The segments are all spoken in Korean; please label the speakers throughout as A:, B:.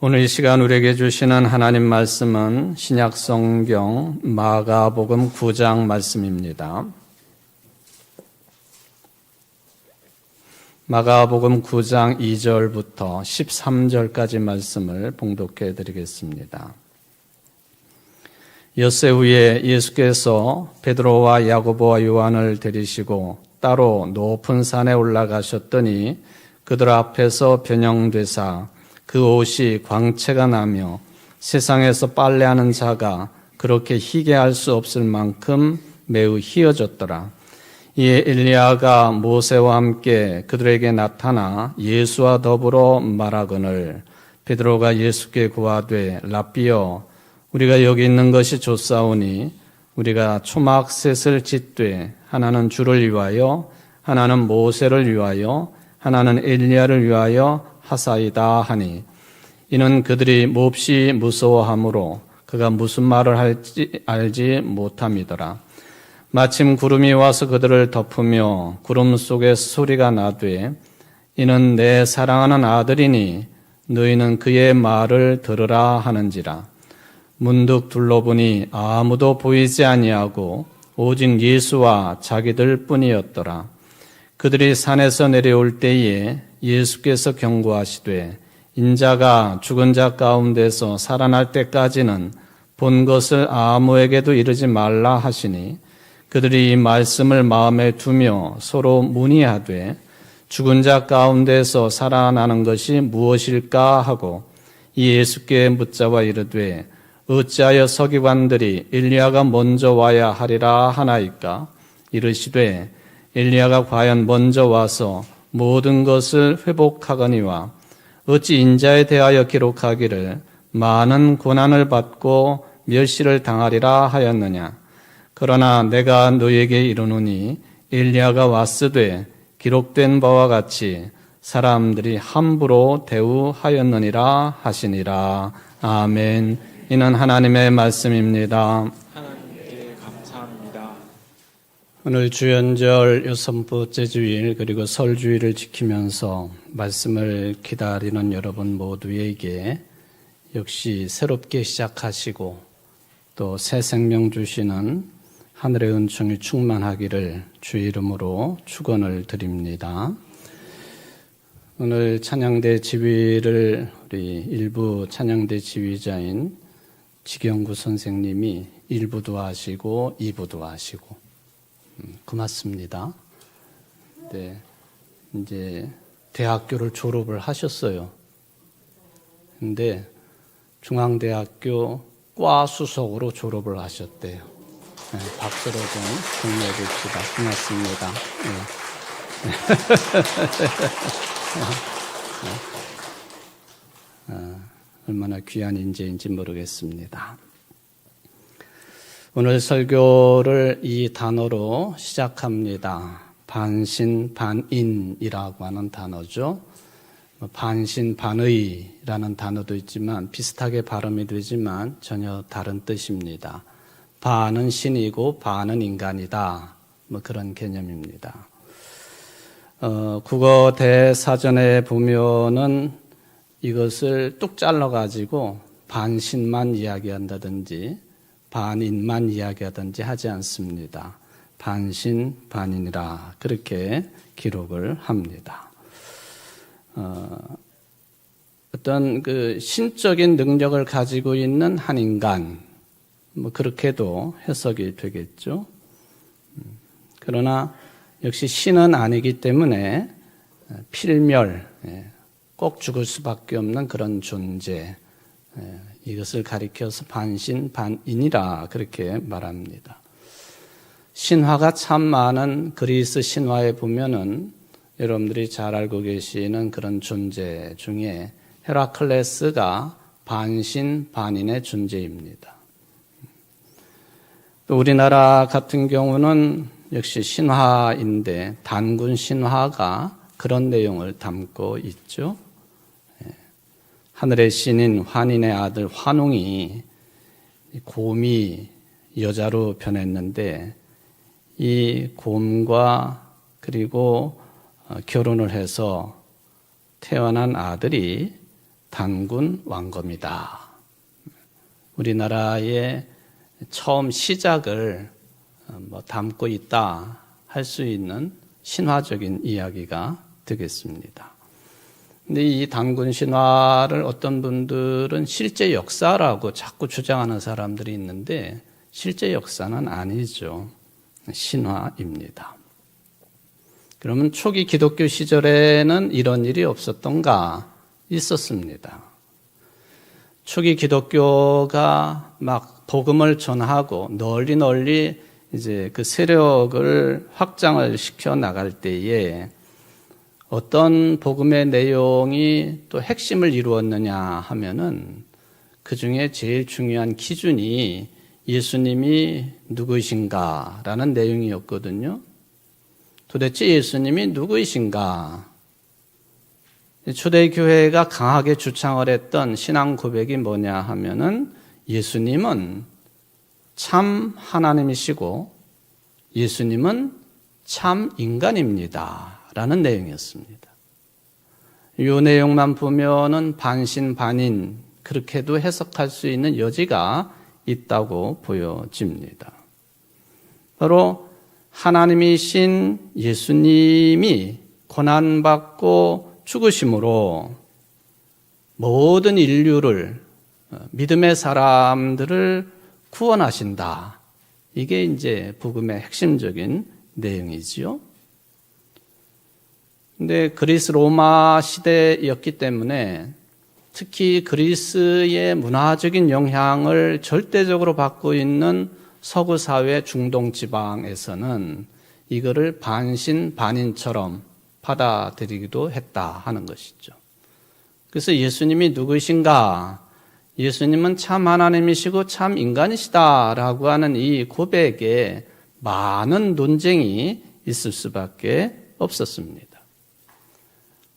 A: 오늘 이 시간 우리에게 주시는 하나님 말씀은 신약 성경 마가복음 9장 말씀입니다. 마가복음 9장 2절부터 13절까지 말씀을 봉독해 드리겠습니다. 엿새 후에 예수께서 베드로와 야고보와 요한을 데리시고 따로 높은 산에 올라가셨더니 그들 앞에서 변형되사 그 옷이 광채가 나며 세상에서 빨래하는 자가 그렇게 희게 할 수 없을 만큼 매우 희어졌더라. 이에 엘리야가 모세와 함께 그들에게 나타나 예수와 더불어 말하거늘 베드로가 예수께 구하되 랍비여 우리가 여기 있는 것이 좋사오니 우리가 초막셋을 짓되 하나는 주를 위하여 하나는 모세를 위하여 하나는 엘리야를 위하여 하사이다 하니 이는 그들이 몹시 무서워하므로 그가 무슨 말을 할지 알지 못함이더라. 마침 구름이 와서 그들을 덮으며 구름 속에서 소리가 나되 이는 내 사랑하는 아들이니 너희는 그의 말을 들으라 하는지라. 문득 둘러보니 아무도 보이지 아니하고 오직 예수와 자기들 뿐이었더라. 그들이 산에서 내려올 때에 예수께서 경고하시되 인자가 죽은 자 가운데서 살아날 때까지는 본 것을 아무에게도 이르지 말라 하시니 그들이 이 말씀을 마음에 두며 서로 문의하되 죽은 자 가운데서 살아나는 것이 무엇일까 하고 예수께 묻자와 이르되 어찌하여 서기관들이 엘리야가 먼저 와야 하리라 하나이까? 이르시되 엘리야가 과연 먼저 와서 모든 것을 회복하거니와 어찌 인자에 대하여 기록하기를 많은 고난을 받고 멸시를 당하리라 하였느냐? 그러나 내가 너에게 이르노니 엘리야가 왔으되 기록된 바와 같이 사람들이 함부로 대우하였느니라 하시니라. 아멘. 이는 하나님의 말씀입니다.
B: 하나님께 감사합니다.
A: 오늘 주연절 6번째 주일 그리고 설주일을 지키면서 말씀을 기다리는 여러분 모두에게 역시 새롭게 시작하시고 또 새 생명 주시는 하늘의 은총이 충만하기를 주의 이름으로 축원을 드립니다. 오늘 찬양대 지휘를 우리 일부 찬양대 지휘자인 지경구 선생님이 1부도 하시고 2부도 하시고 고맙습니다. 네, 이제 대학교를 졸업을 하셨어요. 근데 중앙대학교 과 수석으로 졸업을 하셨대요. 네, 박수로 좀 격려해 줍시다. 고맙습니다. 네. 얼마나 귀한 인재인지 모르겠습니다. 오늘 설교를 이 단어로 시작합니다. 반신반인이라고 하는 단어죠. 반신반의라는 단어도 있지만 비슷하게 발음이 되지만 전혀 다른 뜻입니다. 반은 신이고 반은 인간이다. 그런 개념입니다. 국어 대사전에 보면은 이것을 뚝 잘라가지고 반신만 이야기한다든지 반인만 이야기하든지 하지 않습니다. 반신반인이라 그렇게 기록을 합니다. 어떤 그 신적인 능력을 가지고 있는 한 인간, 그렇게도 해석이 되겠죠. 그러나 역시 신은 아니기 때문에 필멸, 꼭 죽을 수밖에 없는 그런 존재, 이것을 가리켜서 반신반인이라 그렇게 말합니다. 신화가 참 많은 그리스 신화에 보면은 여러분들이 잘 알고 계시는 그런 존재 중에 헤라클레스가 반신반인의 존재입니다. 또 우리나라 같은 경우는 역시 신화인데 단군 신화가 그런 내용을 담고 있죠. 하늘의 신인 환인의 아들 환웅이 곰이 여자로 변했는데 이 곰과 그리고 결혼을 해서 태어난 아들이 단군 왕검이다. 우리나라의 처음 시작을 담고 있다 할 수 있는 신화적인 이야기가 되겠습니다. 근데 이 단군 신화를 어떤 분들은 실제 역사라고 자꾸 주장하는 사람들이 있는데 실제 역사는 아니죠. 신화입니다. 그러면 초기 기독교 시절에는 이런 일이 없었던가? 있었습니다. 초기 기독교가 막 복음을 전하고 널리 이제 그 세력을 확장을 시켜 나갈 때에 어떤 복음의 내용이 또 핵심을 이루었느냐 하면은 그 중에 제일 중요한 기준이 예수님이 누구이신가라는 내용이었거든요. 도대체 예수님이 누구이신가? 초대교회가 강하게 주창을 했던 신앙 고백이 뭐냐 하면은 예수님은 참 하나님이시고 예수님은 참 인간입니다. 라는 내용이었습니다. 이 내용만 보면은 반신반인 그렇게도 해석할 수 있는 여지가 있다고 보여집니다. 바로 하나님이신 예수님이 고난받고 죽으심으로 모든 인류를 믿음의 사람들을 구원하신다. 이게 이제 복음의 핵심적인 내용이지요. 근데 그리스 로마 시대였기 때문에 특히 그리스의 문화적인 영향을 절대적으로 받고 있는 서구 사회 중동 지방에서는 이거를 반신반인처럼 받아들이기도 했다 하는 것이죠. 그래서 예수님이 누구이신가? 예수님은 참 하나님이시고 참 인간이시다라고 하는 이 고백에 많은 논쟁이 있을 수밖에 없었습니다.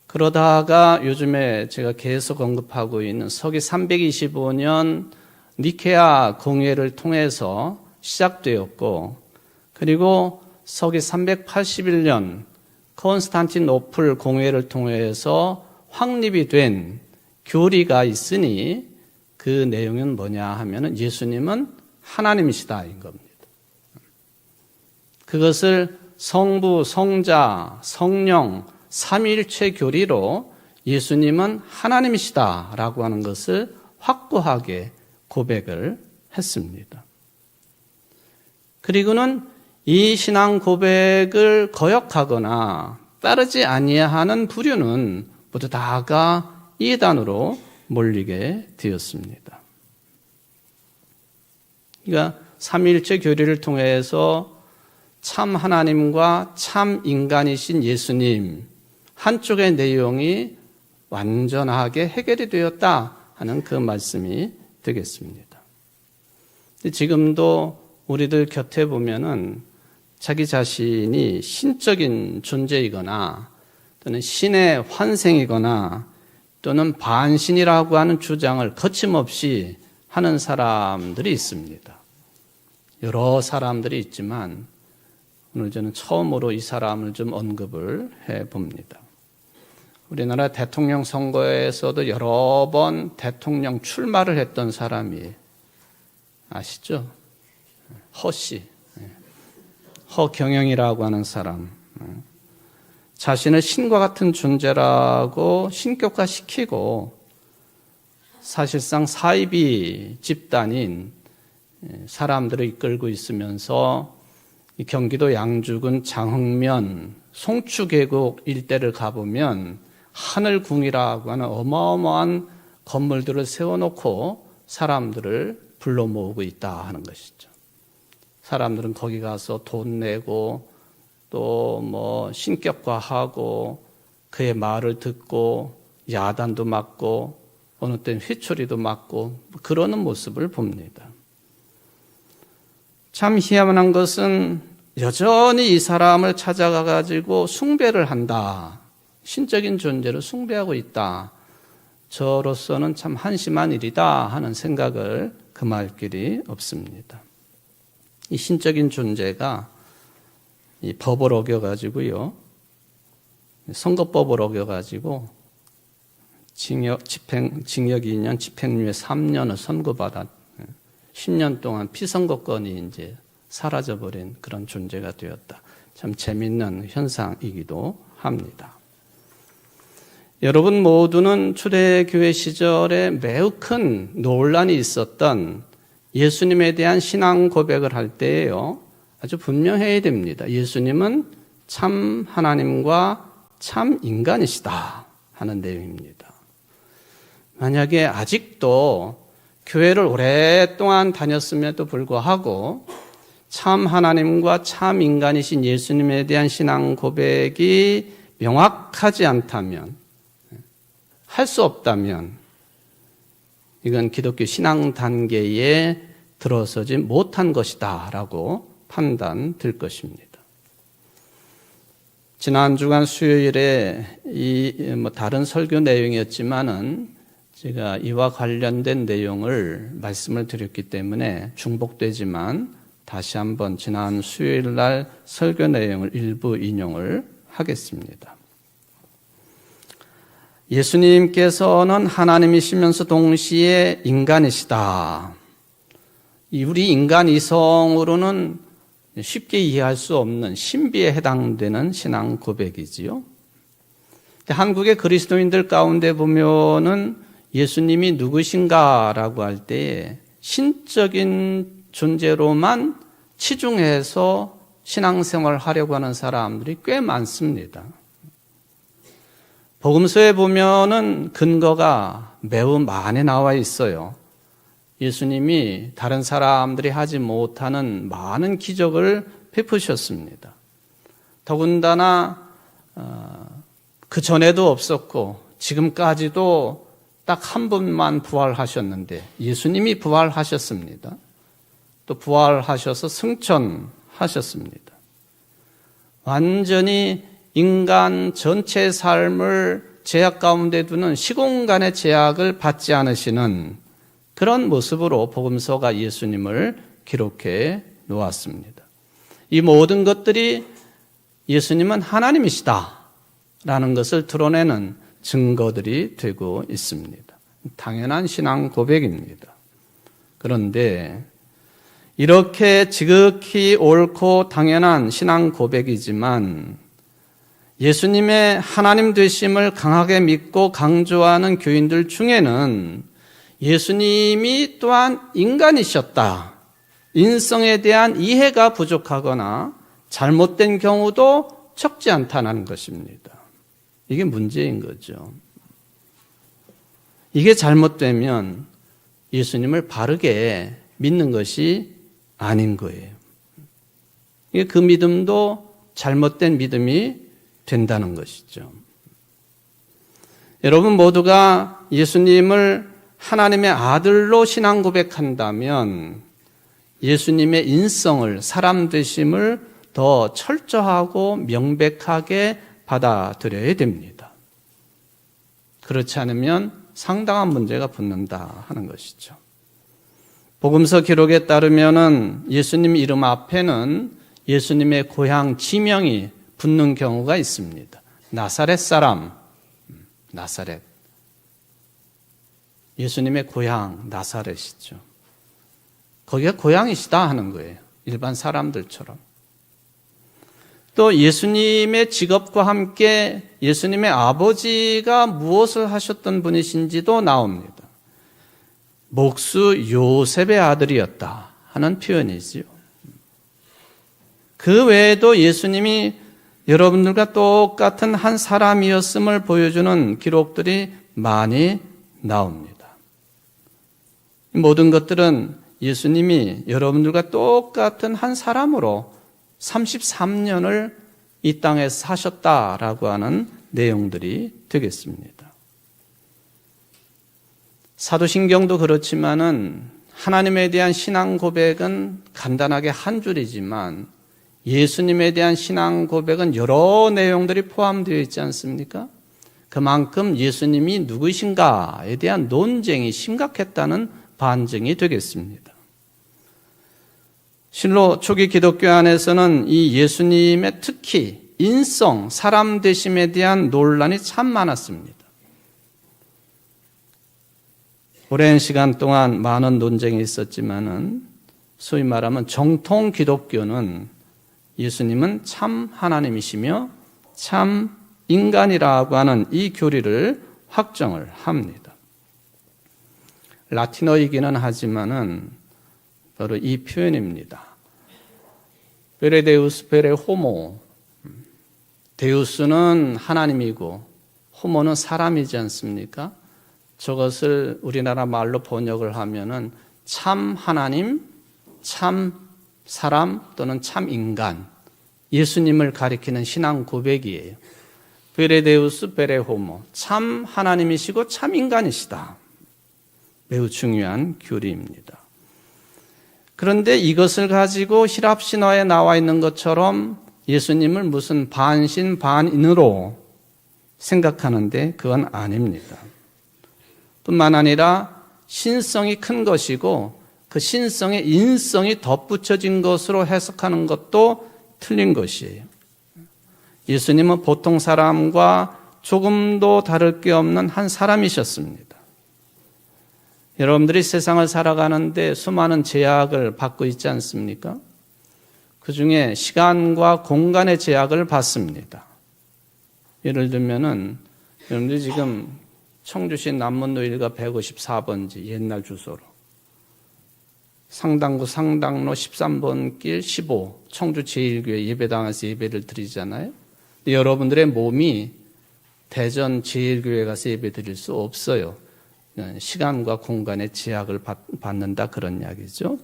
A: 그러다가 요즘에 제가 계속 언급하고 있는 서기 325년 니케아 공회를 통해서 시작되었고, 그리고 서기 381년 콘스탄티노플 공회를 통해서 확립이 된 교리가 있으니 그 내용은 뭐냐 하면은 예수님은 하나님이시다인 겁니다. 그것을 성부, 성자, 성령, 삼위일체 교리로 예수님은 하나님이시다라고 하는 것을 확고하게 고백을 했습니다. 그리고는 이 신앙 고백을 거역하거나 따르지 아니하는 부류는 모두 다가 이단으로 몰리게 되었습니다. 그러니까 삼위일체 교리를 통해서 참 하나님과 참 인간이신 예수님 한쪽의 내용이 완전하게 해결이 되었다 하는 그 말씀이 되겠습니다. 지금도 우리들 곁에 보면은 자기 자신이 신적인 존재이거나 또는 신의 환생이거나 또는 반신이라고 하는 주장을 거침없이 하는 사람들이 있습니다. 여러 사람들이 있지만 오늘 저는 처음으로 이 사람을 좀 언급을 해봅니다. 우리나라 대통령 선거에서도 여러 번 대통령 출마를 했던 사람이 아시죠? 허씨, 허경영이라고 하는 사람. 자신을 신과 같은 존재라고 신격화시키고 사실상 사이비 집단인 사람들을 이끌고 있으면서 경기도 양주군 장흥면 송추계곡 일대를 가보면 하늘궁이라고 하는 어마어마한 건물들을 세워놓고 사람들을 불러 모으고 있다 하는 것이죠. 사람들은 거기 가서 돈 내고 또 뭐 신격화하고 그의 말을 듣고 야단도 맞고 어느 때는 회초리도 맞고 그러는 모습을 봅니다. 참 희한한 것은 여전히 이 사람을 찾아가 가지고 숭배를 한다. 신적인 존재를 숭배하고 있다. 저로서는 참 한심한 일이다 하는 생각을 금할 길이 없습니다. 이 신적인 존재가 이 법을 어겨가지고요, 선거법을 어겨가지고 징역 2년, 집행유예 3년을 선고받아 10년 동안 피선거권이 이제 사라져버린 그런 존재가 되었다. 참 재미있는 현상이기도 합니다. 여러분 모두는 초대교회 시절에 매우 큰 논란이 있었던 예수님에 대한 신앙 고백을 할 때에요, 아주 분명해야 됩니다. 예수님은 참 하나님과 참 인간이시다 하는 내용입니다. 만약에 아직도 교회를 오랫동안 다녔음에도 불구하고 참 하나님과 참 인간이신 예수님에 대한 신앙 고백이 명확하지 않다면, 할 수 없다면 이건 기독교 신앙 단계에 들어서지 못한 것이다 라고 판단될 것입니다. 지난 주간 수요일에 다른 설교 내용이었지만은 제가 이와 관련된 내용을 말씀을 드렸기 때문에 중복되지만 다시 한번 지난 수요일 날 설교 내용을 일부 인용을 하겠습니다. 예수님께서는 하나님이시면서 동시에 인간이시다. 우리 인간 이성으로는 쉽게 이해할 수 없는 신비에 해당되는 신앙 고백이지요. 한국의 그리스도인들 가운데 보면은 예수님이 누구신가라고 할 때 신적인 존재로만 치중해서 신앙생활을 하려고 하는 사람들이 꽤 많습니다. 복음서에 보면은 근거가 매우 많이 나와 있어요. 예수님이 다른 사람들이 하지 못하는 많은 기적을 베푸셨습니다. 더군다나 그 전에도 없었고 지금까지도 딱 한 분만 부활하셨는데 예수님이 부활하셨습니다. 또 부활하셔서 승천하셨습니다. 완전히 인간 전체의 삶을 제약 가운데 두는 시공간의 제약을 받지 않으시는 그런 모습으로 복음서가 예수님을 기록해 놓았습니다. 이 모든 것들이 예수님은 하나님이시다 라는 것을 드러내는 증거들이 되고 있습니다. 당연한 신앙 고백입니다. 그런데 이렇게 지극히 옳고 당연한 신앙 고백이지만 예수님의 하나님 되심을 강하게 믿고 강조하는 교인들 중에는 예수님이 또한 인간이셨다, 인성에 대한 이해가 부족하거나 잘못된 경우도 적지 않다는 것입니다. 이게 문제인 거죠. 이게 잘못되면 예수님을 바르게 믿는 것이 아닌 거예요. 그 믿음도 잘못된 믿음이 된다는 것이죠. 여러분 모두가 예수님을 하나님의 아들로 신앙 고백한다면 예수님의 인성을, 사람 되심을 더 철저하고 명백하게 받아들여야 됩니다. 그렇지 않으면 상당한 문제가 붙는다 하는 것이죠. 복음서 기록에 따르면은 예수님 이름 앞에는 예수님의 고향 지명이 붙는 경우가 있습니다. 나사렛 사람, 나사렛. 예수님의 고향 나사렛이죠. 거기가 고향이시다 하는 거예요. 일반 사람들처럼. 또 예수님의 직업과 함께 예수님의 아버지가 무엇을 하셨던 분이신지도 나옵니다. 목수 요셉의 아들이었다 하는 표현이지요. 그 외에도 예수님이 여러분들과 똑같은 한 사람이었음을 보여주는 기록들이 많이 나옵니다. 이 모든 것들은 예수님이 여러분들과 똑같은 한 사람으로 33년을 이 땅에서 사셨다라고 하는 내용들이 되겠습니다. 사도신경도 그렇지만은 하나님에 대한 신앙 고백은 간단하게 한 줄이지만 예수님에 대한 신앙 고백은 여러 내용들이 포함되어 있지 않습니까? 그만큼 예수님이 누구신가에 대한 논쟁이 심각했다는 반증이 되겠습니다. 실로 초기 기독교 안에서는 이 예수님의 특히 인성, 사람 되심에 대한 논란이 참 많았습니다. 오랜 시간 동안 많은 논쟁이 있었지만은 소위 말하면 정통 기독교는 예수님은 참 하나님이시며 참 인간이라고 하는 이 교리를 확정을 합니다. 라틴어이기는 하지만은 바로 이 표현입니다. 베레 데우스 베레 호모. 데우스는 하나님이고 호모는 사람이지 않습니까? 저것을 우리나라 말로 번역을 하면은 참 하나님, 참 사람 또는 참 인간, 예수님을 가리키는 신앙 고백이에요. 베레 데우스 베레 호모. 참 하나님이시고 참 인간이시다. 매우 중요한 교리입니다. 그런데 이것을 가지고 히랍 신화에 나와 있는 것처럼 예수님을 무슨 반신 반인으로 생각하는데 그건 아닙니다. 뿐만 아니라 신성이 큰 것이고 그 신성에 인성이 덧붙여진 것으로 해석하는 것도 틀린 것이에요. 예수님은 보통 사람과 조금도 다를 게 없는 한 사람이셨습니다. 여러분들이 세상을 살아가는데 수많은 제약을 받고 있지 않습니까? 그 중에 시간과 공간의 제약을 받습니다. 예를 들면은 여러분들이 지금 청주시 남문로 1가 154번지 옛날 주소로 상당구 상당로 13번 길 15 청주 제1교회 예배당에서 예배를 드리잖아요. 근데 여러분들의 몸이 대전 제1교회 가서 예배 드릴 수 없어요. 시간과 공간의 제약을 받는다 그런 이야기죠.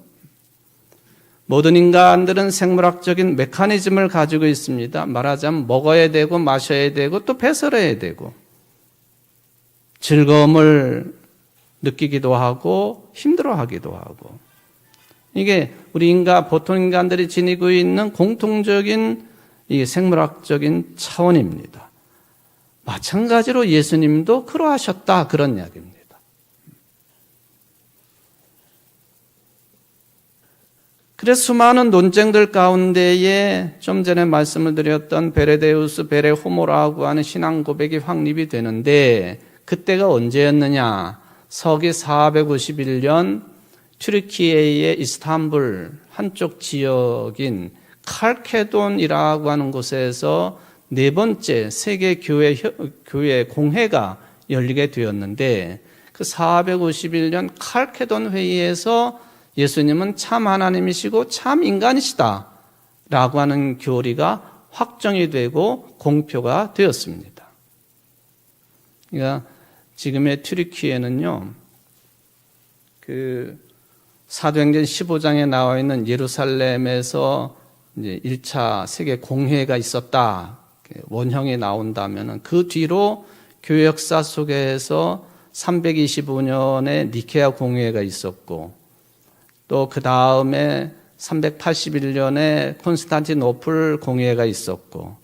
A: 모든 인간들은 생물학적인 메커니즘을 가지고 있습니다. 말하자면 먹어야 되고 마셔야 되고 또 배설해야 되고 즐거움을 느끼기도 하고 힘들어하기도 하고 이게 우리 보통 인간들이 지니고 있는 공통적인 이 생물학적인 차원입니다. 마찬가지로 예수님도 그러하셨다 그런 이야기입니다. 그래서 수많은 논쟁들 가운데에 좀 전에 말씀을 드렸던 베레데우스 베레 호모라고 하는 신앙 고백이 확립이 되는데 그때가 언제였느냐? 서기 451년 튀르키예의 이스탄불 한쪽 지역인 칼케돈이라고 하는 곳에서 네 번째 세계 교회 공회가 열리게 되었는데 그 451년 칼케돈 회의에서 예수님은 참 하나님이시고 참 인간이시다 라고 하는 교리가 확정이 되고 공표가 되었습니다. 그러니까 지금의 튀르키예는요, 그 사도행전 15장에 나와 있는 예루살렘에서 이제 1차 세계 공회가 있었다. 원형이 나온다면은 그 뒤로 교회 역사 속에서 325년에 니케아 공회가 있었고 또 그 다음에 381년에 콘스탄티노플 공회가 있었고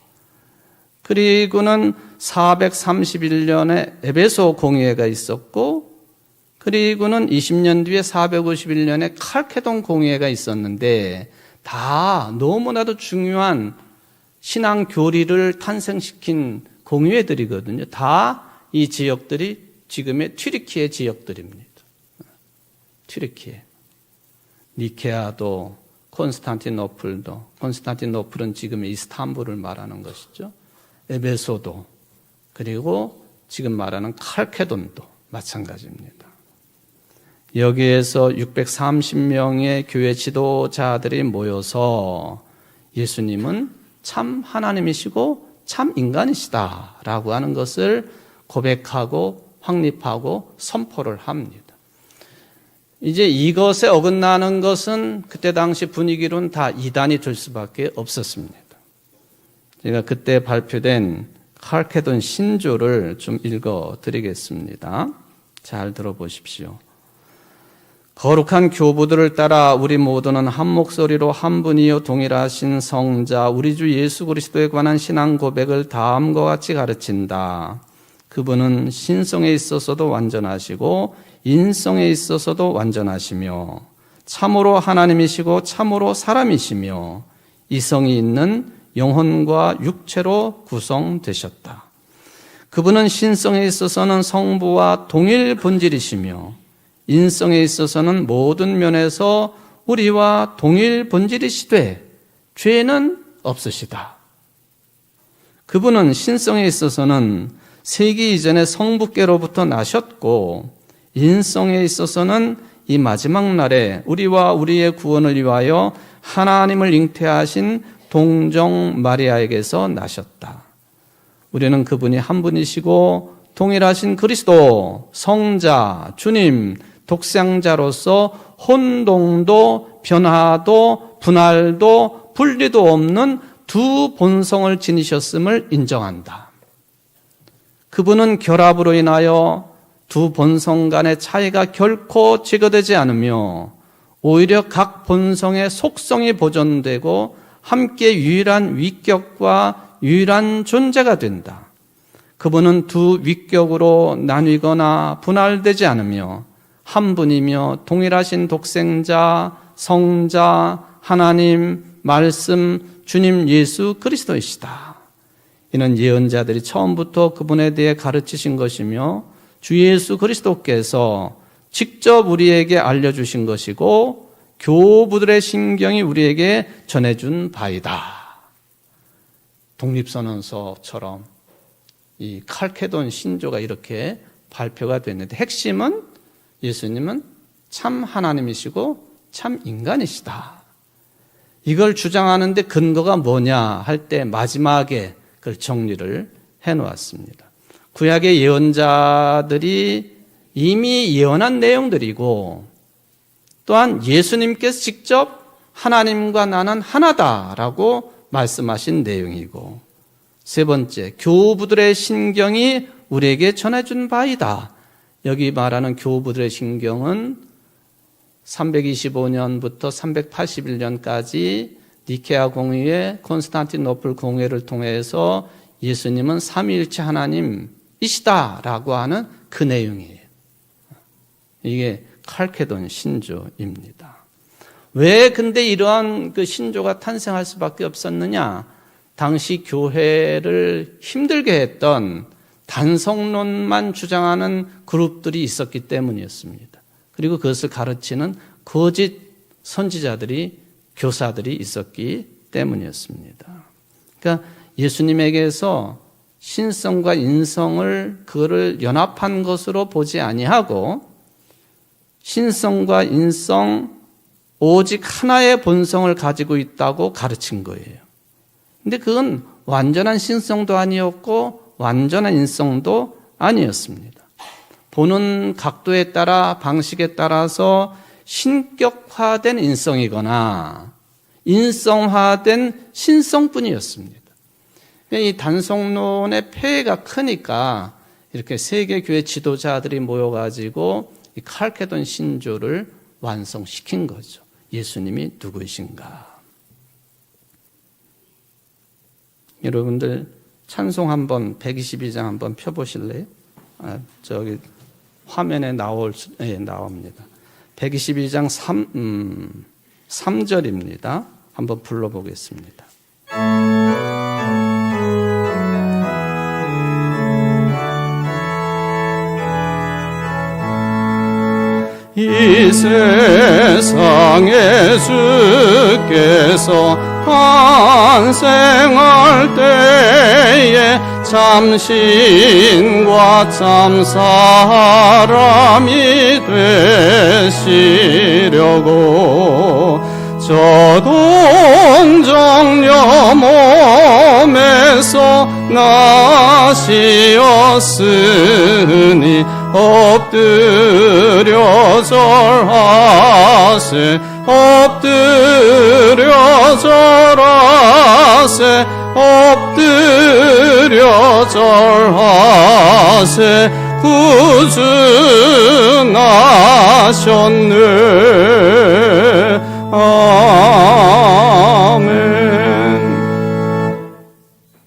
A: 그리고는 431년에 에베소 공회가 있었고 그리고는 20년 뒤에 451년에 칼케돈 공회가 있었는데 다 너무나도 중요한 신앙 교리를 탄생시킨 공회들이거든요. 다 이 지역들이 지금의 튀르키예 지역들입니다. 튀르키예. 니케아도 콘스탄티노플도 콘스탄티노플은 지금의 이스탄불을 말하는 것이죠. 에베소도 그리고 지금 말하는 칼케돈도 마찬가지입니다. 여기에서 630명의 교회 지도자들이 모여서 예수님은 참 하나님이시고 참 인간이시다라고 하는 것을 고백하고 확립하고 선포를 합니다. 이제 이것에 어긋나는 것은 그때 당시 분위기로는 다 이단이 될 수밖에 없었습니다. 제가 그때 발표된 칼케돈 신조를 좀 읽어드리겠습니다. 잘 들어보십시오. 거룩한 교부들을 따라 우리 모두는 한 목소리로 한 분이요 동일하신 성자 우리 주 예수 그리스도에 관한 신앙 고백을 다음과 같이 가르친다. 그분은 신성에 있어서도 완전하시고 인성에 있어서도 완전하시며 참으로 하나님이시고 참으로 사람이시며 이성이 있는 영혼과 육체로 구성되셨다. 그분은 신성에 있어서는 성부와 동일 본질이시며 인성에 있어서는 모든 면에서 우리와 동일 본질이시되 죄는 없으시다. 그분은 신성에 있어서는 세기 이전에 성부께로부터 나셨고 인성에 있어서는 이 마지막 날에 우리와 우리의 구원을 위하여 하나님을 잉태하신 동정 마리아에게서 나셨다. 우리는 그분이 한 분이시고 동일하신 그리스도, 성자, 주님, 독생자로서 혼동도 변화도 분할도 분리도 없는 두 본성을 지니셨음을 인정한다. 그분은 결합으로 인하여 두 본성 간의 차이가 결코 제거되지 않으며 오히려 각 본성의 속성이 보존되고 함께 유일한 위격과 유일한 존재가 된다. 그분은 두 위격으로 나뉘거나 분할되지 않으며 한 분이며 동일하신 독생자, 성자, 하나님, 말씀, 주님 예수 그리스도이시다. 이는 예언자들이 처음부터 그분에 대해 가르치신 것이며 주 예수 그리스도께서 직접 우리에게 알려주신 것이고 교부들의 신경이 우리에게 전해준 바이다. 독립선언서처럼 이 칼케돈 신조가 이렇게 발표가 됐는데 핵심은 예수님은 참 하나님이시고 참 인간이시다. 이걸 주장하는데 근거가 뭐냐 할 때 마지막에 그걸 정리를 해놓았습니다. 구약의 예언자들이 이미 예언한 내용들이고 또한 예수님께서 직접 하나님과 나는 하나다라고 말씀하신 내용이고 세 번째, 교부들의 신경이 우리에게 전해준 바이다. 여기 말하는 교부들의 신경은 325년부터 381년까지 니케아 공의회, 콘스탄티노플 공회를 통해서 예수님은 삼위일체 하나님이시다라고 하는 그 내용이에요. 이게 칼케돈 신조입니다. 왜 근데 이러한 그 신조가 탄생할 수밖에 없었느냐? 당시 교회를 힘들게 했던 단성론만 주장하는 그룹들이 있었기 때문이었습니다. 그리고 그것을 가르치는 거짓 선지자들이, 교사들이 있었기 때문이었습니다. 그러니까 예수님에게서 신성과 인성을 그거를 연합한 것으로 보지 아니하고 신성과 인성 오직 하나의 본성을 가지고 있다고 가르친 거예요. 근데 그건 완전한 신성도 아니었고 완전한 인성도 아니었습니다. 보는 각도에 따라 방식에 따라서 신격화된 인성이거나 인성화된 신성뿐이었습니다. 이 단성론의 폐해가 크니까 이렇게 세계교회 지도자들이 모여가지고 이 칼케돈 신조를 완성시킨 거죠. 예수님이 누구이신가? 여러분들 찬송 한번 122장 한번 펴보실래요? 저기 화면에 나옵니다. 122장 3절입니다. 한번 불러보겠습니다. 이 세상에 주께서 환생할 때에 참 신과 참 사람이 되시려고 저 동정녀 몸에서 나시었으니 엎드려 절하세 엎드려 절하세 엎드려 절하세 구주나셨네. 아멘.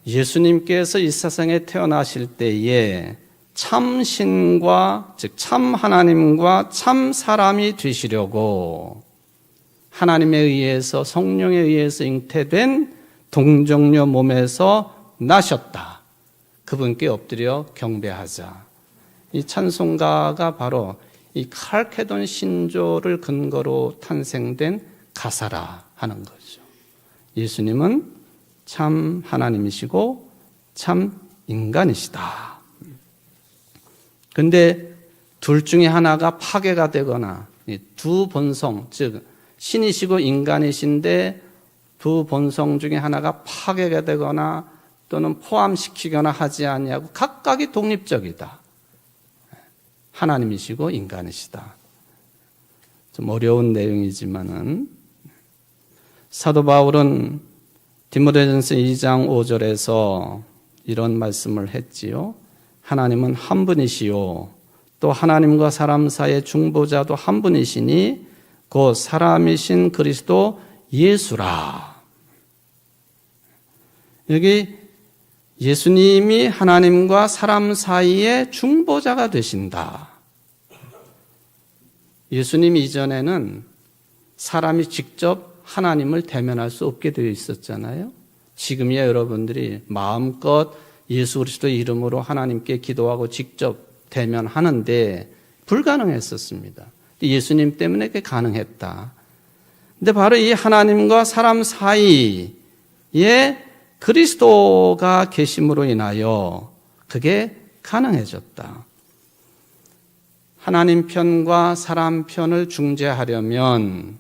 A: 예수님께서 이 세상에 태어나실 때에 참 신과 즉 참 하나님과 참 사람이 되시려고 하나님에 의해서 성령에 의해서 잉태된 동정녀 몸에서 나셨다. 그분께 엎드려 경배하자. 이 찬송가가 바로 이 칼케돈 신조를 근거로 탄생된 가사라 하는 거죠. 예수님은 참 하나님이시고 참 인간이시다. 근데 둘 중에 하나가 파괴가 되거나 두 본성, 즉 신이시고 인간이신데 두 본성 중에 하나가 파괴가 되거나 또는 포함시키거나 하지 아니하고 각각이 독립적이다. 하나님이시고 인간이시다. 좀 어려운 내용이지만은 사도 바울은 디모데전서 2장 5절에서 이런 말씀을 했지요. 하나님은 한 분이시요 또 하나님과 사람 사이의 중보자도 한 분이시니 곧 사람이신 그리스도 예수라. 여기 예수님이 하나님과 사람 사이의 중보자가 되신다. 예수님 이전에는 사람이 직접 하나님을 대면할 수 없게 되어 있었잖아요. 지금이야 여러분들이 마음껏 예수 그리스도의 이름으로 하나님께 기도하고 직접 대면하는데 불가능했었습니다. 예수님 때문에 그게 가능했다. 근데 바로 이 하나님과 사람 사이에 그리스도가 계심으로 인하여 그게 가능해졌다. 하나님 편과 사람 편을 중재하려면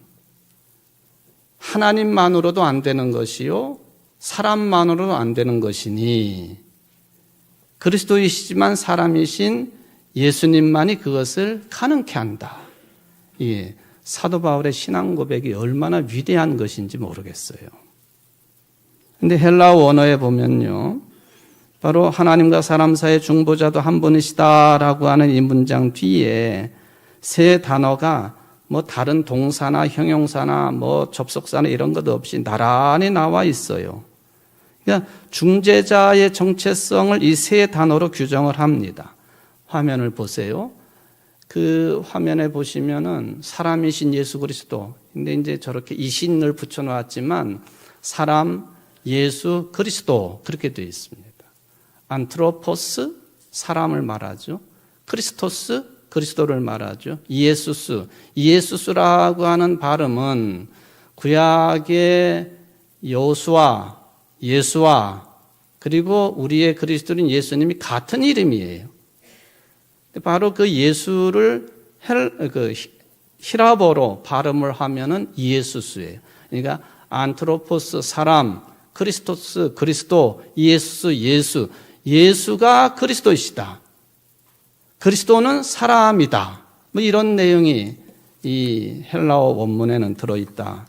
A: 하나님만으로도 안 되는 것이요 사람만으로도 안 되는 것이니 그리스도이시지만 사람이신 예수님만이 그것을 가능케 한다. 이 사도 바울의 신앙 고백이 얼마나 위대한 것인지 모르겠어요. 근데 헬라어 원어에 보면요. 바로 하나님과 사람 사이의 중보자도 한 분이시다라고 하는 이 문장 뒤에 세 단어가 뭐 다른 동사나 형용사나 뭐 접속사나 이런 것 없이 나란히 나와 있어요. 그러니까 중재자의 정체성을 이 세 단어로 규정을 합니다. 화면을 보세요. 그 화면에 보시면은 사람이신 예수 그리스도. 근데 이제 저렇게 이신을 붙여놨지만 사람, 예수, 그리스도 그렇게 되어 있습니다. 안트로포스, 사람을 말하죠. 크리스토스, 그리스도를 말하죠. 이에수스라고 하는 발음은 구약의 여호수아, 예수와 그리고 우리의 그리스도인 예수님이 같은 이름이에요. 바로 그 예수를 히라보로 발음을 하면은 이에수스예요. 그러니까 안트로포스, 사람, 크리스토스, 그리스도, 예수, 예수가 그리스도이시다. 그리스도는 사람이다. 뭐 이런 내용이 이 헬라어 원문에는 들어있다.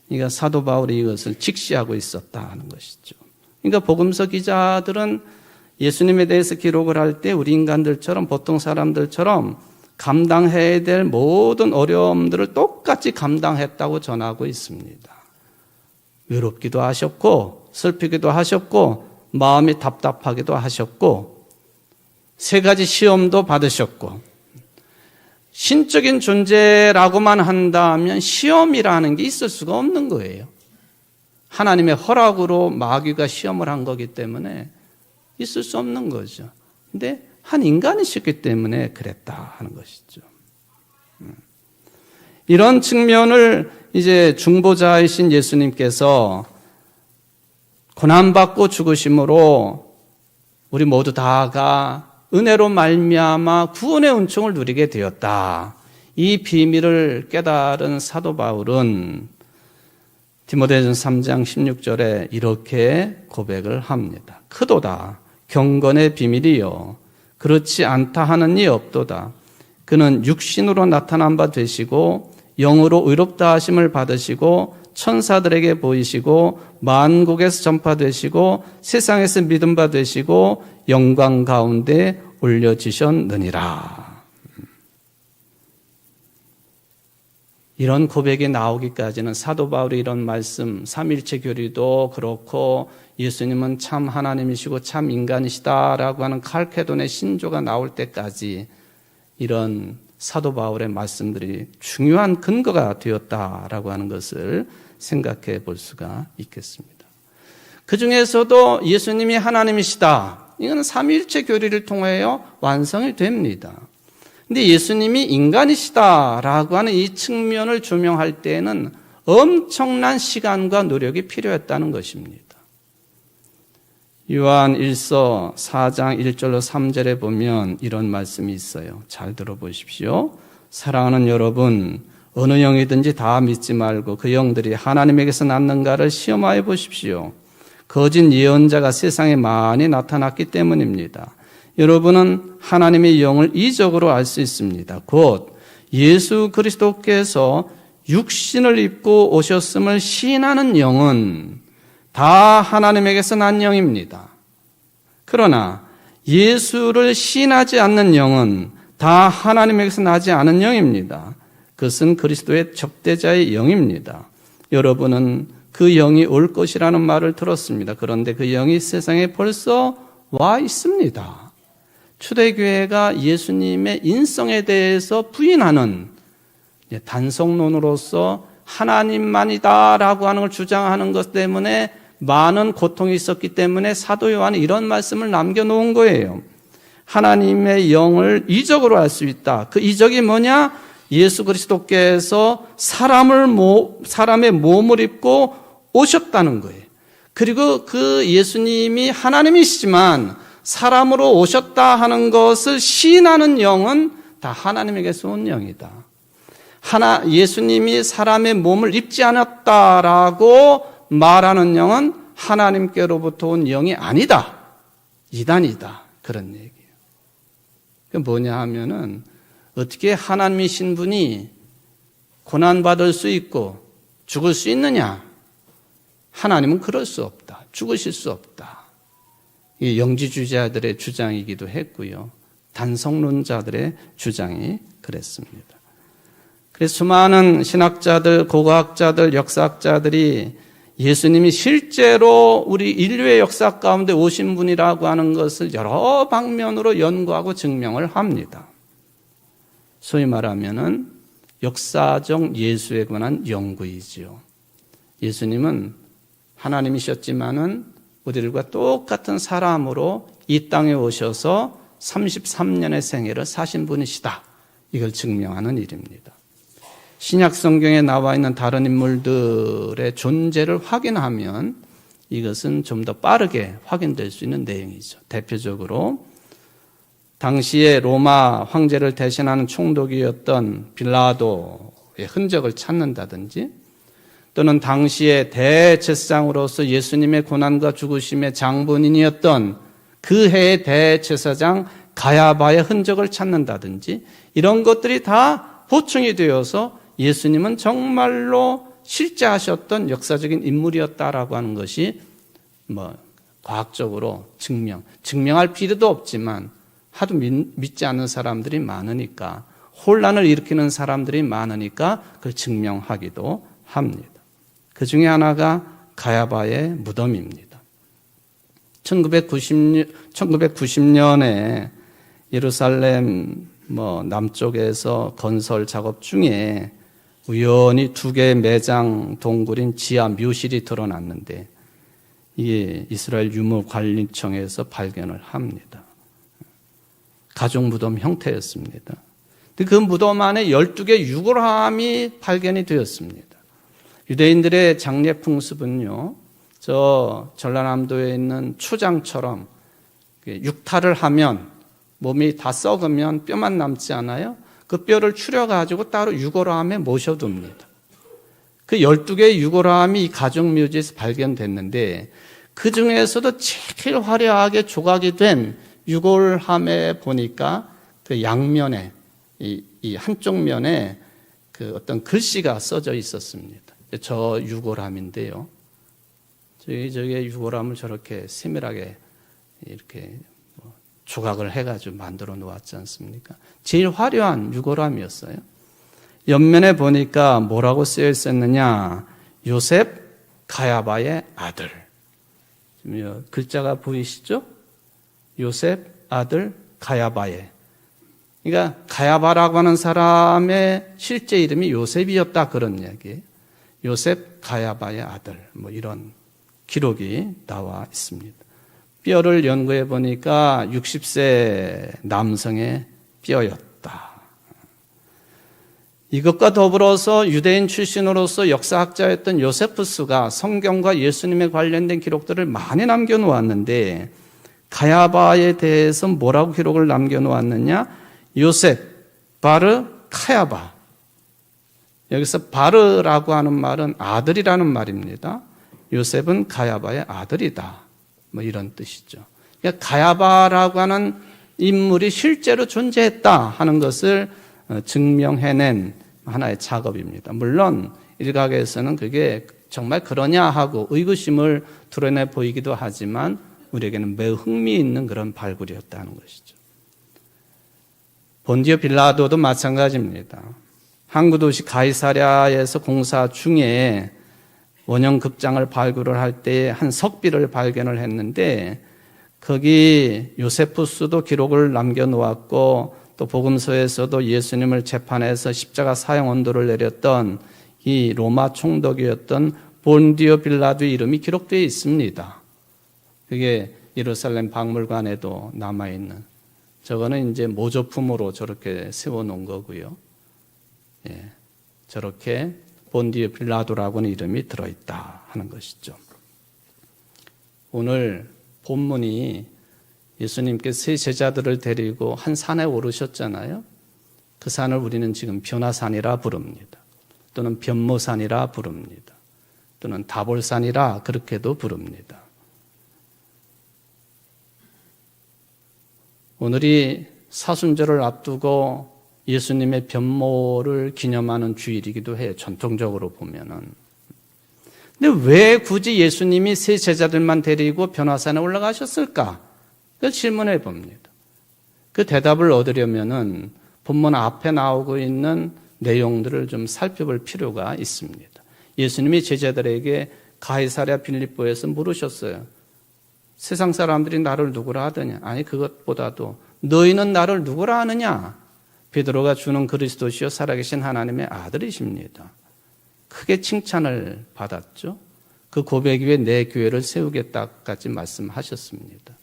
A: 그러니까 사도 바울이 이것을 직시하고 있었다 하는 것이죠. 그러니까 복음서 기자들은 예수님에 대해서 기록을 할 때 우리 인간들처럼 보통 사람들처럼 감당해야 될 모든 어려움들을 똑같이 감당했다고 전하고 있습니다. 외롭기도 하셨고 슬피기도 하셨고 마음이 답답하기도 하셨고 세 가지 시험도 받으셨고 신적인 존재라고만 한다면 시험이라는 게 있을 수가 없는 거예요. 하나님의 허락으로 마귀가 시험을 한 거기 때문에 있을 수 없는 거죠. 근데 한 인간이셨기 때문에 그랬다 하는 것이죠. 이런 측면을 이제 중보자이신 예수님께서 고난받고 죽으심으로 우리 모두 다가 은혜로 말미암아 구원의 은총을 누리게 되었다. 이 비밀을 깨달은 사도 바울은 디모데전서 3장 16절에 이렇게 고백을 합니다. 크도다 경건의 비밀이요 그렇지 않다 하는 이 없도다. 그는 육신으로 나타난 바 되시고 영으로 의롭다 하심을 받으시고 천사들에게 보이시고 만국에서 전파되시고 세상에서 믿음 바 되시고 영광 가운데 올려지셨느니라. 이런 고백이 나오기까지는 사도 바울이 이런 말씀, 삼일체 교리도 그렇고 예수님은 참 하나님이시고 참 인간이시다라고 하는 칼케돈의 신조가 나올 때까지 이런 사도 바울의 말씀들이 중요한 근거가 되었다라고 하는 것을 생각해 볼 수가 있겠습니다. 그 중에서도 예수님이 하나님이시다. 이거는 삼위일체 교리를 통하여 완성이 됩니다. 근데 예수님이 인간이시다라고 하는 이 측면을 조명할 때에는 엄청난 시간과 노력이 필요했다는 것입니다. 요한 1서 4장 1절로 3절에 보면 이런 말씀이 있어요. 잘 들어보십시오. 사랑하는 여러분, 어느 영이든지 다 믿지 말고 그 영들이 하나님에게서 났는가를 시험하여 보십시오. 거짓 예언자가 세상에 많이 나타났기 때문입니다. 여러분은 하나님의 영을 이적으로 알 수 있습니다. 곧 예수 그리스도께서 육신을 입고 오셨음을 시인하는 영은 다 하나님에게서 난 영입니다. 그러나 예수를 시인하지 않는 영은 다 하나님에게서 나지 않은 영입니다. 그것은 그리스도의 접대자의 영입니다. 여러분은 그 영이 올 것이라는 말을 들었습니다. 그런데 그 영이 세상에 벌써 와 있습니다. 초대교회가 예수님의 인성에 대해서 부인하는 단성론으로서 하나님만이다라고 하는 걸 주장하는 것 때문에 많은 고통이 있었기 때문에 사도 요한이 이런 말씀을 남겨놓은 거예요. 하나님의 영을 이적으로 알 수 있다. 그 이적이 뭐냐? 예수 그리스도께서 사람의 몸을 입고 오셨다는 거예요. 그리고 그 예수님이 하나님이시지만 사람으로 오셨다 하는 것을 시인하는 영은 다 하나님에게서 온 영이다. 예수님이 사람의 몸을 입지 않았다라고 말하는 영은 하나님께로부터 온 영이 아니다. 이단이다. 그런 얘기예요. 그 뭐냐 하면은 어떻게 하나님이신 분이 고난받을 수 있고 죽을 수 있느냐? 하나님은 그럴 수 없다. 죽으실 수 없다. 이 영지주의자들의 주장이기도 했고요. 단성론자들의 주장이 그랬습니다. 그래서 수많은 신학자들, 고고학자들, 역사학자들이 예수님이 실제로 우리 인류의 역사 가운데 오신 분이라고 하는 것을 여러 방면으로 연구하고 증명을 합니다. 소위 말하면은 역사적 예수에 관한 연구이지요. 예수님은 하나님이셨지만은 우리들과 똑같은 사람으로 이 땅에 오셔서 33년의 생애를 사신 분이시다. 이걸 증명하는 일입니다. 신약 성경에 나와 있는 다른 인물들의 존재를 확인하면 이것은 좀 더 빠르게 확인될 수 있는 내용이죠. 대표적으로 당시에 로마 황제를 대신하는 총독이었던 빌라도의 흔적을 찾는다든지 또는 당시에 대제사장으로서 예수님의 고난과 죽으심의 장본인이었던 그 해의 대제사장 가야바의 흔적을 찾는다든지 이런 것들이 다 보충이 되어서 예수님은 정말로 실제 하셨던 역사적인 인물이었다라고 하는 것이 과학적으로 증명할 필요도 없지만 하도 믿지 않는 사람들이 많으니까 혼란을 일으키는 사람들이 많으니까 그걸 증명하기도 합니다. 그 중에 하나가 가야바의 무덤입니다. 1990년에 예루살렘 남쪽에서 건설 작업 중에 우연히 두 개의 매장 동굴인 지하 묘실이 드러났는데 이게 이스라엘 유물관리청에서 발견을 합니다. 가족 무덤 형태였습니다. 그 무덤 안에 12개 유골함이 발견이 되었습니다. 유대인들의 장례 풍습은요, 저 전라남도에 있는 초장처럼 육탈을 하면 몸이 다 썩으면 뼈만 남지 않아요? 그 뼈를 추려가지고 따로 유골함에 모셔둡니다. 그 12개의 유골함이 이 가족묘지에서 발견됐는데 그 중에서도 제일 화려하게 조각이 된 유골함에 보니까 그 양면에 이 한쪽 면에 그 어떤 글씨가 써져 있었습니다. 저 유골함인데요. 저게 유골함을 저렇게 세밀하게 이렇게 조각을 해가지고 만들어 놓았지 않습니까? 제일 화려한 유골함이었어요. 옆면에 보니까 뭐라고 쓰여 있었느냐? 요셉 가야바의 아들. 지금 글자가 보이시죠? 요셉 아들 가야바의. 그러니까 가야바라고 하는 사람의 실제 이름이 요셉이었다 그런 이야기예요. 요셉 가야바의 아들. 이런 기록이 나와 있습니다. 뼈를 연구해 보니까 60세 남성의 뼈였다. 이것과 더불어서 유대인 출신으로서 역사학자였던 요세푸스가 성경과 예수님에 관련된 기록들을 많이 남겨놓았는데 가야바에 대해서 뭐라고 기록을 남겨놓았느냐? 요셉, 바르, 카야바. 여기서 바르라고 하는 말은 아들이라는 말입니다. 요셉은 가야바의 아들이다. 뭐 이런 뜻이죠. 그러니까 가야바라고 하는 인물이 실제로 존재했다 하는 것을 증명해낸 하나의 작업입니다. 물론 일각에서는 그게 정말 그러냐 하고 의구심을 드러내 보이기도 하지만 우리에게는 매우 흥미있는 그런 발굴이었다는 것이죠. 본디오 빌라도도 마찬가지입니다. 항구 도시 가이사랴에서 공사 중에 원형 극장을 발굴을 할 때 한 석비를 발견을 했는데 거기 요세푸스도 기록을 남겨놓았고 또 복음서에서도 예수님을 재판해서 십자가 사형 언도를 내렸던 이 로마 총독이었던 본디오 빌라도의 이름이 기록되어 있습니다. 그게 예루살렘 박물관에도 남아있는, 저거는 이제 모조품으로 저렇게 세워놓은 거고요. 예, 저렇게 본디오 빌라도라고는 이름이 들어있다 하는 것이죠. 오늘 본문이 예수님께서 세 제자들을 데리고 한 산에 오르셨잖아요. 그 산을 우리는 지금 변화산이라 부릅니다. 또는 변모산이라 부릅니다. 또는 다볼산이라 그렇게도 부릅니다. 오늘이 사순절을 앞두고 예수님의 변모를 기념하는 주일이기도 해요. 전통적으로 보면은. 근데 왜 굳이 예수님이 세 제자들만 데리고 변화산에 올라가셨을까? 그 질문해 봅니다. 그 대답을 얻으려면은 본문 앞에 나오고 있는 내용들을 좀 살펴볼 필요가 있습니다. 예수님이 제자들에게 가이사랴 빌립보에서 물으셨어요. 세상 사람들이 나를 누구라 하더냐? 아니, 그것보다도 너희는 나를 누구라 하느냐? 베드로가 주는 그리스도시요 살아계신 하나님의 아들이십니다. 크게 칭찬을 받았죠. 그 고백 위에 내 교회를 세우겠다까지 말씀하셨습니다.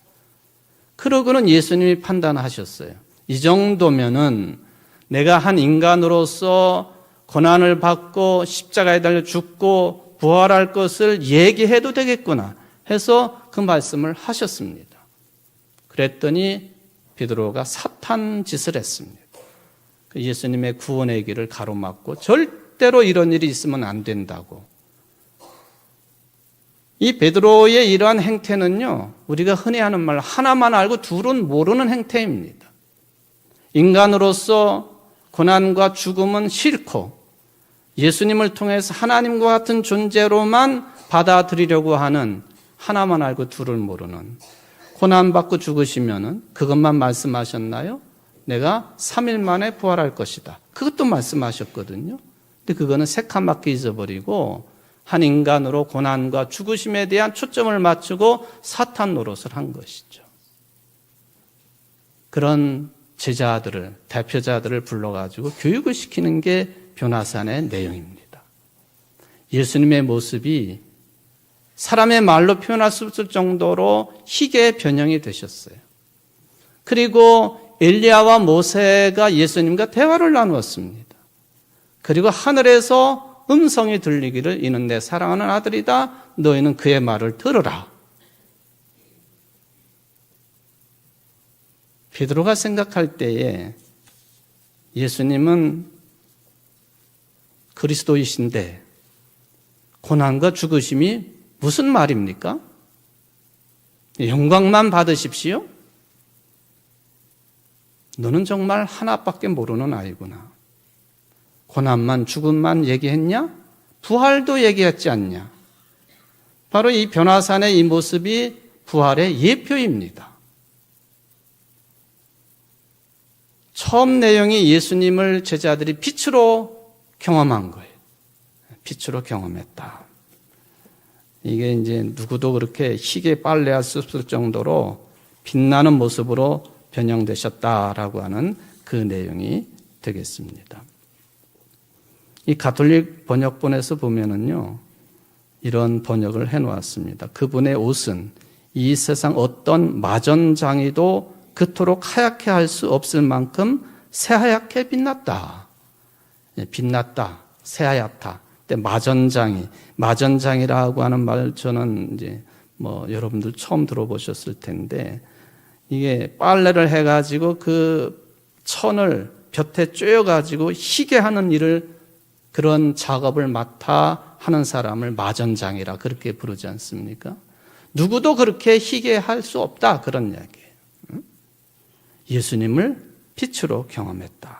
A: 그러고는 예수님이 판단하셨어요. 이 정도면은 내가 한 인간으로서 고난을 받고 십자가에 달려 죽고 부활할 것을 얘기해도 되겠구나 해서 그 말씀을 하셨습니다. 그랬더니 베드로가 사탄 짓을 했습니다. 예수님의 구원의 길을 가로막고 절대로 이런 일이 있으면 안 된다고. 이 베드로의 이러한 행태는요, 우리가 흔히 하는 말 하나만 알고 둘은 모르는 행태입니다. 인간으로서 고난과 죽음은 싫고 예수님을 통해서 하나님과 같은 존재로만 받아들이려고 하는 하나만 알고 둘을 모르는, 고난받고 죽으시면은 그것만 말씀하셨나요? 내가 3일 만에 부활할 것이다. 그것도 말씀하셨거든요. 근데 그거는 새카맣게 잊어버리고 한 인간으로 고난과 죽으심에 대한 초점을 맞추고 사탄 노릇을 한 것이죠. 그런 제자들을, 대표자들을 불러가지고 교육을 시키는 게 변화산의 내용입니다. 예수님의 모습이 사람의 말로 표현할 수 없을 정도로 희게 변형이 되셨어요. 그리고 엘리야와 모세가 예수님과 대화를 나누었습니다. 그리고 하늘에서 음성이 들리기를 이는 내 사랑하는 아들이다. 너희는 그의 말을 들으라. 베드로가 생각할 때에 예수님은 그리스도이신데 고난과 죽으심이 무슨 말입니까? 영광만 받으십시오? 너는 정말 하나밖에 모르는 아이구나. 고난만 죽음만 얘기했냐? 부활도 얘기했지 않냐? 바로 이 변화산의 이 모습이 부활의 예표입니다. 처음 내용이 예수님을 제자들이 빛으로 경험한 거예요. 빛으로 경험했다. 이게 이제 누구도 그렇게 희게 빨래할 수 없을 정도로 빛나는 모습으로 변형되셨다라고 하는 그 내용이 되겠습니다. 이 가톨릭 번역본에서 보면은요, 이런 번역을 해놓았습니다. 그분의 옷은 이 세상 어떤 마전장이도 그토록 하얗게 할 수 없을 만큼 새하얗게 빛났다. 빛났다, 새하얗다. 근데 마전장이라고 하는 말 저는 이제 여러분들 처음 들어보셨을 텐데 이게 빨래를 해가지고 그 천을 볕에 쬐어가지고 희게 하는 일을 그런 작업을 맡아 하는 사람을 마전장이라 그렇게 부르지 않습니까? 누구도 그렇게 희게 할 수 없다 그런 이야기예요. 예수님을 빛으로 경험했다.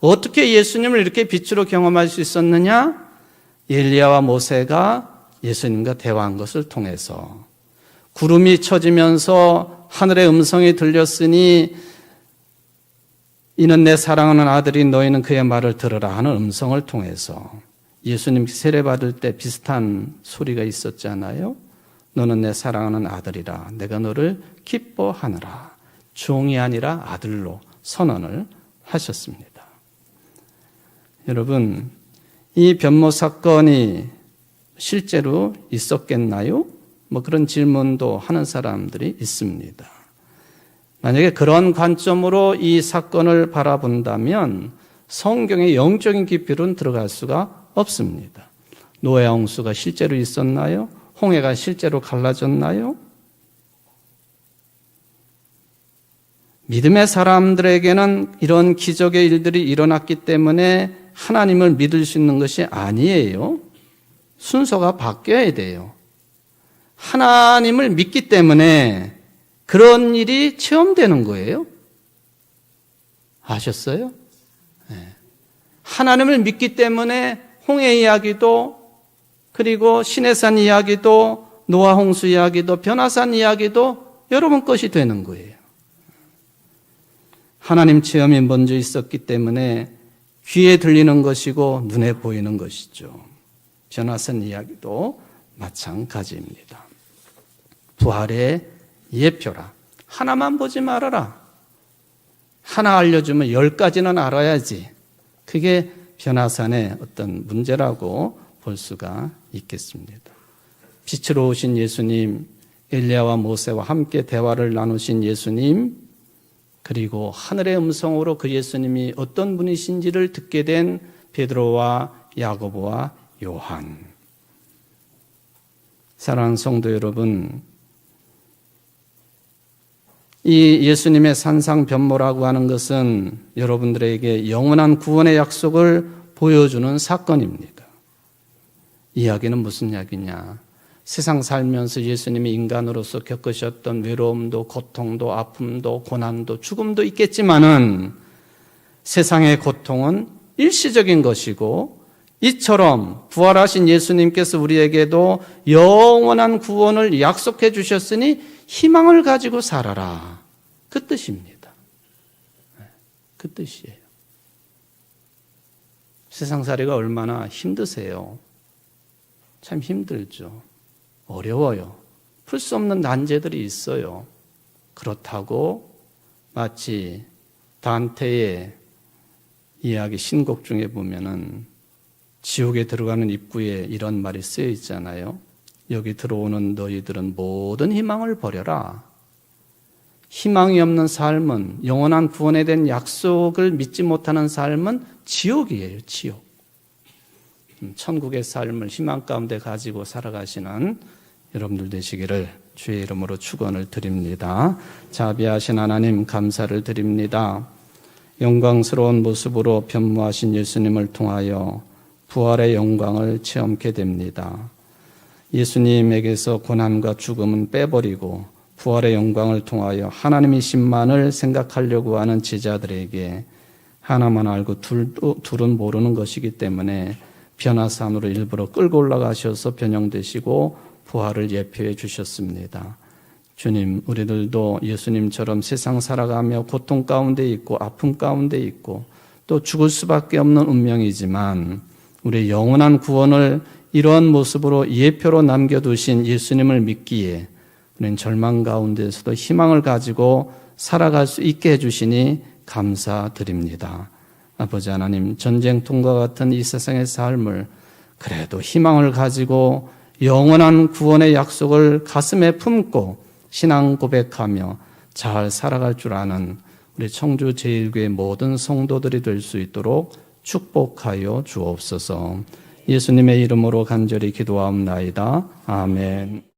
A: 어떻게 예수님을 이렇게 빛으로 경험할 수 있었느냐? 엘리야와 모세가 예수님과 대화한 것을 통해서 구름이 쳐지면서 하늘의 음성이 들렸으니 이는 내 사랑하는 아들이 너희는 그의 말을 들으라 하는 음성을 통해서 예수님 세례받을 때 비슷한 소리가 있었잖아요. 너는 내 사랑하는 아들이라 내가 너를 기뻐하느라 종이 아니라 아들로 선언을 하셨습니다. 여러분, 이 변모 사건이 실제로 있었겠나요? 그런 질문도 하는 사람들이 있습니다. 만약에 그런 관점으로 이 사건을 바라본다면 성경의 영적인 깊이로는 들어갈 수가 없습니다. 노아의 홍수가 실제로 있었나요? 홍해가 실제로 갈라졌나요? 믿음의 사람들에게는 이런 기적의 일들이 일어났기 때문에 하나님을 믿을 수 있는 것이 아니에요. 순서가 바뀌어야 돼요. 하나님을 믿기 때문에 그런 일이 체험되는 거예요. 아셨어요? 네. 하나님을 믿기 때문에 홍해 이야기도 그리고 시내산 이야기도 노아 홍수 이야기도 변화산 이야기도 여러분 것이 되는 거예요. 하나님 체험이 먼저 있었기 때문에 귀에 들리는 것이고 눈에 보이는 것이죠. 변화산 이야기도 마찬가지입니다. 부활의 예표라. 하나만 보지 말아라. 하나 알려주면 10가지는 알아야지. 그게 변화산의 어떤 문제라고 볼 수가 있겠습니다. 빛으로 오신 예수님, 엘리야와 모세와 함께 대화를 나누신 예수님, 그리고 하늘의 음성으로 그 예수님이 어떤 분이신지를 듣게 된 베드로와 야고보와 요한. 사랑하는 성도 여러분, 이 예수님의 산상변모라고 하는 것은 여러분들에게 영원한 구원의 약속을 보여주는 사건입니다. 이야기는 무슨 이야기냐? 세상 살면서 예수님이 인간으로서 겪으셨던 외로움도 고통도 아픔도 고난도 죽음도 있겠지만은 세상의 고통은 일시적인 것이고 이처럼 부활하신 예수님께서 우리에게도 영원한 구원을 약속해 주셨으니 희망을 가지고 살아라. 그 뜻입니다. 그 뜻이에요. 세상살이가 얼마나 힘드세요? 참 힘들죠. 어려워요. 풀 수 없는 난제들이 있어요. 그렇다고 마치 단테의 이야기 신곡 중에 보면은 지옥에 들어가는 입구에 이런 말이 쓰여 있잖아요. 여기 들어오는 너희들은 모든 희망을 버려라. 희망이 없는 삶은, 영원한 구원에 대한 약속을 믿지 못하는 삶은 지옥이에요. 지옥. 천국의 삶을 희망 가운데 가지고 살아가시는 여러분들 되시기를 주의 이름으로 축원을 드립니다. 자비하신 하나님 감사를 드립니다. 영광스러운 모습으로 변모하신 예수님을 통하여 부활의 영광을 체험케 됩니다. 예수님에게서 고난과 죽음은 빼버리고 부활의 영광을 통하여 하나님이신만을 생각하려고 하는 제자들에게 하나만 알고 둘은 모르는 것이기 때문에 변화산으로 일부러 끌고 올라가셔서 변형되시고 부활을 예표해 주셨습니다. 주님, 우리들도 예수님처럼 세상 살아가며 고통 가운데 있고 아픔 가운데 있고 또 죽을 수밖에 없는 운명이지만 우리의 영원한 구원을 이러한 모습으로 예표로 남겨두신 예수님을 믿기에 우리는 절망 가운데서도 희망을 가지고 살아갈 수 있게 해주시니 감사드립니다. 아버지 하나님, 전쟁통과 같은 이 세상의 삶을 그래도 희망을 가지고 영원한 구원의 약속을 가슴에 품고 신앙 고백하며 잘 살아갈 줄 아는 우리 청주 제1교회 모든 성도들이 될 수 있도록 축복하여 주옵소서. 예수님의 이름으로 간절히 기도하옵나이다. 아멘.